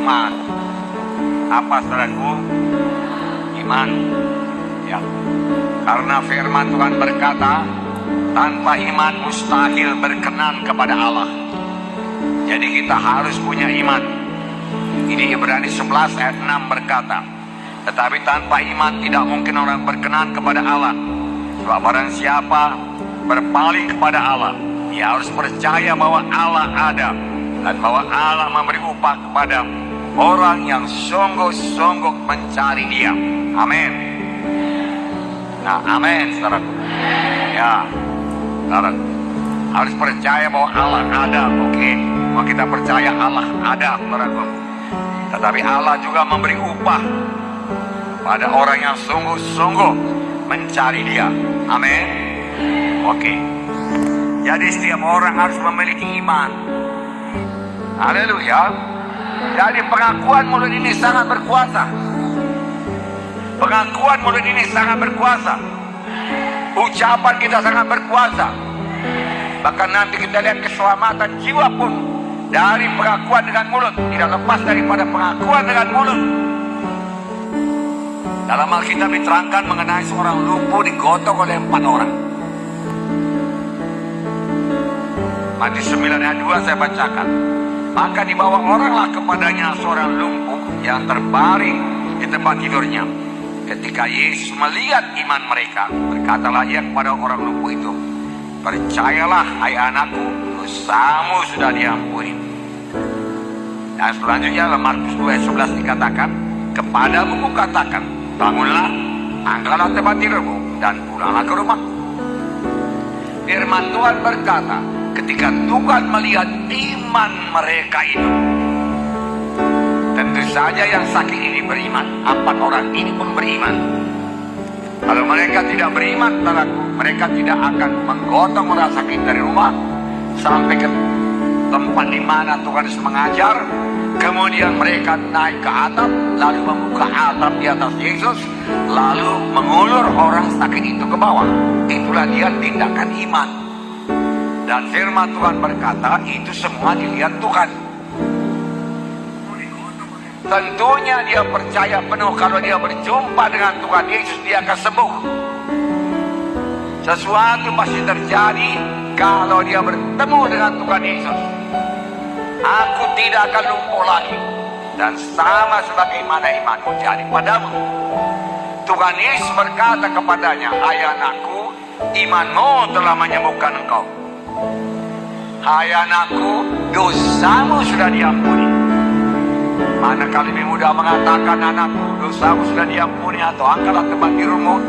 iman. Apa saudaraku? Iman. Ya. Karena firman Tuhan berkata, tanpa iman mustahil berkenan kepada Allah. Jadi kita harus punya iman. Ini Ibrani 11 ayat 6 berkata, tetapi tanpa iman tidak mungkin orang berkenan kepada Allah. Sebab barang siapa berpaling kepada Allah, dia harus percaya bahwa Allah ada dan bahwa Allah memberi upah kepada orang yang sungguh-sungguh mencari Dia. Amin. Nah, amin, saudara. Ya, saudara harus percaya bahwa Allah ada. Oke, mau kita percaya Allah ada, saudara. Tetapi Allah juga memberi upah pada orang yang sungguh-sungguh mencari Dia. Amin. Oke. Jadi setiap orang harus memiliki iman. Haleluya. Jadi pengakuan mulut ini sangat berkuasa. Pengakuan mulut ini sangat berkuasa. Ucapan kita sangat berkuasa. Bahkan nanti kita lihat keselamatan jiwa pun dari pengakuan dengan mulut. Tidak lepas daripada pengakuan dengan mulut. Dalam Alkitab diterangkan mengenai seorang lumpuh digotong oleh 4 orang. Matius 9 ayat 2 saya bacakan. Maka dibawa oranglah kepadanya seorang lumpuh yang terbaring di tempat tidurnya. Ketika Yesus melihat iman mereka, berkatalah ia kepada orang lumpuh itu, percayalah hai anakku, dosamu sudah diampuni. Dan selanjutnya dalam Markus 2 ayat 11 dikatakan, kepadamu kukatakan, bangunlah, angkatlah tempat tidurmu, dan pulanglah ke rumahmu. Firman Tuhan berkata, ketika Tuhan melihat iman mereka itu, tentu saja yang sakit ini beriman, 4 orang ini pun beriman. Kalau mereka tidak beriman, mereka tidak akan menggotong orang sakit dari rumah sampai ke tempat di mana Tuhan Yesus mengajar. Kemudian mereka naik ke atap, lalu membuka atap di atas Yesus, lalu mengulur orang sakit itu ke bawah. Itulah dia tindakan iman. Dan firman Tuhan berkata, itu semua dilihat Tuhan. Tentunya dia percaya penuh kalau dia berjumpa dengan Tuhan Yesus, dia akan sembuh. Sesuatu pasti terjadi kalau dia bertemu dengan Tuhan Yesus. Aku tidak akan lumpuh lagi, dan sama sebagaimana imanmu jadi padamu. Tuhan Yesus berkata kepadanya, hai anakku, imanmu telah menyembuhkan engkau. Hai anakku, dosamu sudah diampuni. Manakala lebih mudah mengatakan, anakku, dosamu sudah diampuni, atau angkatlah tempat tidurmu,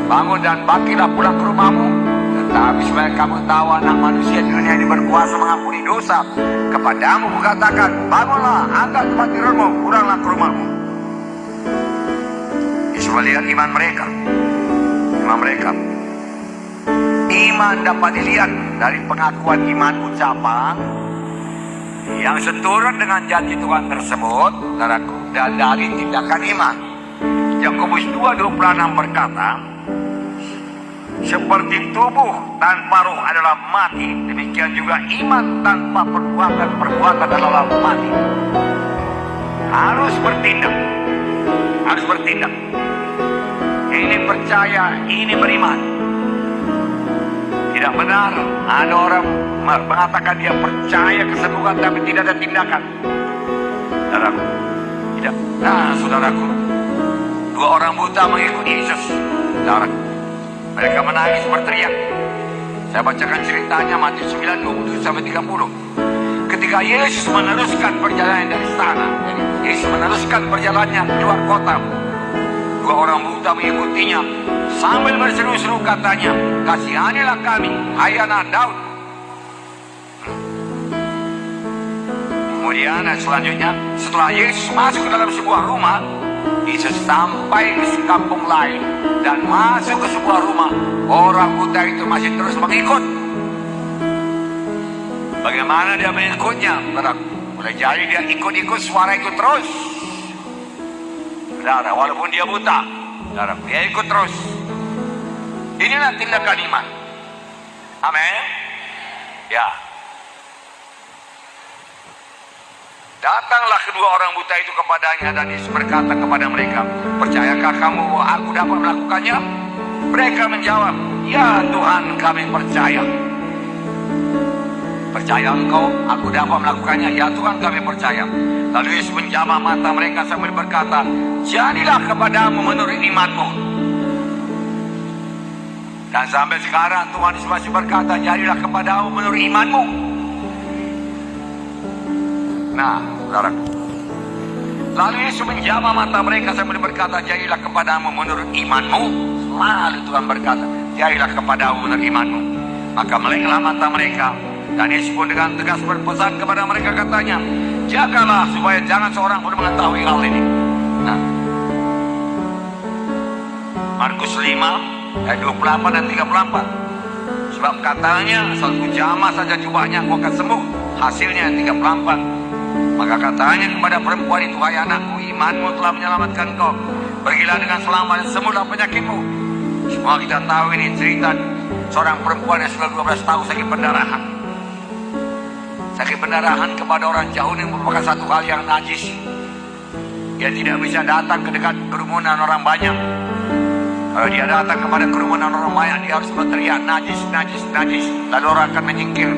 bangun dan bangkitlah pulang ke rumahmu. Tetapi supaya kamu tahu anak manusia di dunia ini berkuasa mengampuni dosa, kepadamu kukatakan, bangunlah, angkat tempat tidurmu, pulanglah ke rumahmu. Yesus melihat iman mereka. Iman mereka. Iman dapat dilihat dari pengakuan iman ucapan yang seturut dengan janji Tuhan tersebut, saudaraku, dan dari tindakan iman. Yakobus 2:26 berkata, seperti tubuh tanpa roh adalah mati, demikian juga iman tanpa perbuatan adalah mati. Harus bertindak. Harus bertindak. Ini percaya, ini beriman. Tidak benar ada orang mengatakan dia percaya kesembuhan tapi tidak ada tindakan. Saudaraku, tidak. Nah, saudaraku, 2 orang buta mengikuti Yesus. Saudaraku, mereka menangis berteriak. Saya bacakan ceritanya Matius 9:27-30. Ketika Yesus meneruskan perjalanan dari sana, Yesus meneruskan perjalanannya keluar kota, 2 orang buta mengikutinya sambil berseru-seru katanya, kasihanilah kami, hai anak Daud. Kemudian selanjutnya, setelah Yesus masuk ke dalam sebuah rumah, Yesus sampai ke kampung lain dan masuk ke sebuah rumah. Orang buta itu masih terus mengikut. Bagaimana dia mengikutnya? Boleh jadi dia ikut-ikut suara itu terus. Saudara, walaupun dia buta, saudara, dia ikut terus. Inilah tindakan iman. Amin. Ya. Datanglah kedua orang buta itu kepadanya dan Yesus berkata kepada mereka, "Percayakah kamu bahwa aku dapat melakukannya?" Mereka menjawab, "Ya Tuhan, kami percaya." "Percaya engkau aku dapat melakukannya?" "Ya Tuhan, kami percaya." Lalu Yesus menjamah mata mereka sambil berkata, "Jadilah kepadamu menurut imanmu." Dan sampai sekarang Tuhan Yesus masih berkata, "Jadilah kepadamu menurut imanmu." Nah, saudara, lalu Yesus menjamah mata mereka sambil berkata, "Jadilah kepadamu menurut imanmu." Lalu Tuhan berkata, "Jadilah kepadamu menurut imanmu." Maka meleklah mata mereka, dan Yesus pun dengan tegas berpesan kepada mereka, katanya, "Jagalah supaya jangan seorang pun mengetahui hal ini." Nah, Markus 5 ayat 28 dan 34. Sebab katanya, "Satu jamah saja jubahnya, aku akan sembuh." Hasilnya 34. Maka katanya kepada perempuan itu, "Hai anakku, imanmu telah menyelamatkan kau. Pergilah dengan selamat dan sembuhlah penyakitmu." Semua kita tahu ini cerita seorang perempuan yang sudah 12 tahun sakit pendarahan. Sakit pendarahan kepada orang jauh ini merupakan satu hal yang najis. Dia tidak bisa datang ke dekat kerumunan orang banyak. Kalau dia datang kepada kerumunan orang banyak, dia harus berteriak, "Najis, najis, najis." Lalu orang akan menyingkir.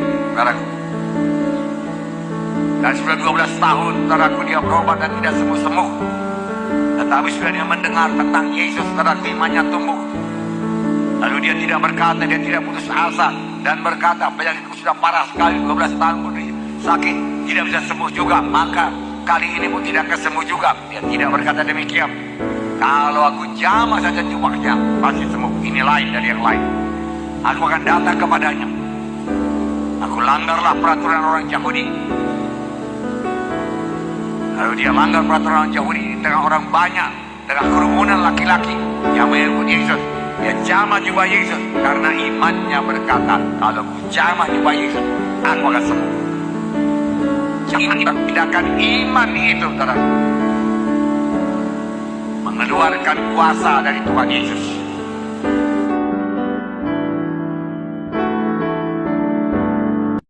Dan sudah 12 tahun, saudaraku, dia berobat dan tidak sembuh-sembuh. Tetapi sudah dia mendengar tentang Yesus, saudaraku, imannya tumbuh. Lalu dia tidak berkata, dia tidak putus asa, dan berkata, "Penyakitku sudah parah sekali, 12 tahun pun sakit, tidak bisa sembuh juga. Maka kali ini pun tidak akan sembuh juga." Dia tidak berkata demikian. "Kalau aku jamah saja jubahnya, pasti sembuh." Ini lain dari yang lain. Aku akan datang kepadanya. Aku langgarlah peraturan orang Yahudi. Lalu dia langgar peraturan orang Yahudi dengan orang banyak, dengan kerumunan laki-laki yang mengikuti Yesus. Dia jamah jubah Yesus karena imannya berkata, "Kalau aku jamah jubah Yesus, aku akan sembuh." Jangan tindakan iman itu, saudara, mengeluarkan kuasa dari Tuhan Yesus.